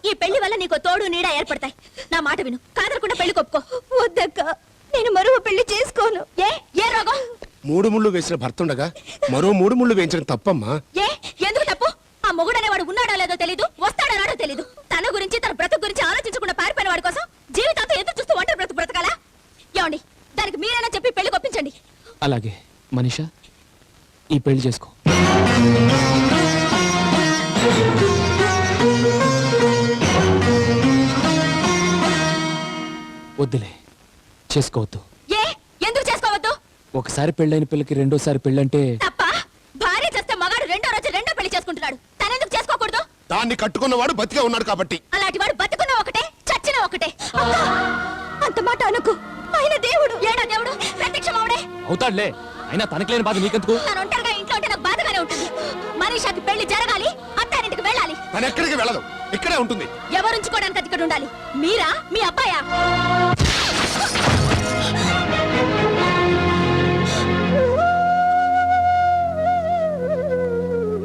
ఈ పెళ్లి వల్ల నీకు తోడు నీడ ఏర్పడతాయి. నా మాట విను, కాదరకుండా పెళ్లి కొప్పుకో. వద్దక్క, నేను మరో పెళ్లి చేసుకోను. ఏ రోగం? 3 ముళ్ళు వేసిన భర్త ఉండగా మరో 3 ముళ్ళు వేయించడం తప్పమ్మా. ఎందుకు తప్పు? ఆ మొగుడనేవాడు ఉన్నాడో లేదో తెలీదు, వస్తాడో రాడో తెలీదు. తన గురించి తన బ్రతుకు గురించి ఆలోచించకుండా పారిపోయిన వాడి కోసం జీవితాంతో ఎదురు చూస్తూ ఒంటరి బ్రతుకు బ్రతకాలా? ఏమండి, దానికి మీరైనా చెప్పి పెళ్లి కొప్పించండి. అలాగే మనీషా, ఈ పెళ్లి చేసుకో. వద్దులే, చేసుకోవద్దు. ఎందుకు చేసుకోవద్దు? ఒకసారి పెళ్ళైన పిల్లకి రెండోసారి పెళ్ళంటే తప్ప. భార్య చేస్తే మగాడు రెండో రోజు రెండో పెళ్లి చేసుకుంటున్నాడు, తనెందుకు చేసుకోకూడదు? దాన్ని కట్టుకున్నవాడు బతికే ఉన్నాడు కాబట్టి. అలాంటి వాడు బతుకున్న ఒకటే, చచ్చిన ఒకటే. అంత మాట అనుకు. ఆయన దేవుడు. ఏడా దేవుడు? ప్రత్యక్షమవుడే అవుతాడులే. అయినా తనకి లేని బాధ నీకెందుకు? తను ఒంటరిగా ఇంట్లో ఉంటే నాకు బాధగానే ఉంటుంది. మనీషాకి పెళ్లి జరగాలి, అత్తారింటికి వెళ్ళాలి. తను ఎక్కడికి వెళ్ళదు, ఇక్కడే ఉంటుంది. ఎవరుంచుకోవడానికి అది ఇక్కడ ఉండాలి? మీరా? మీ అబ్బాయా?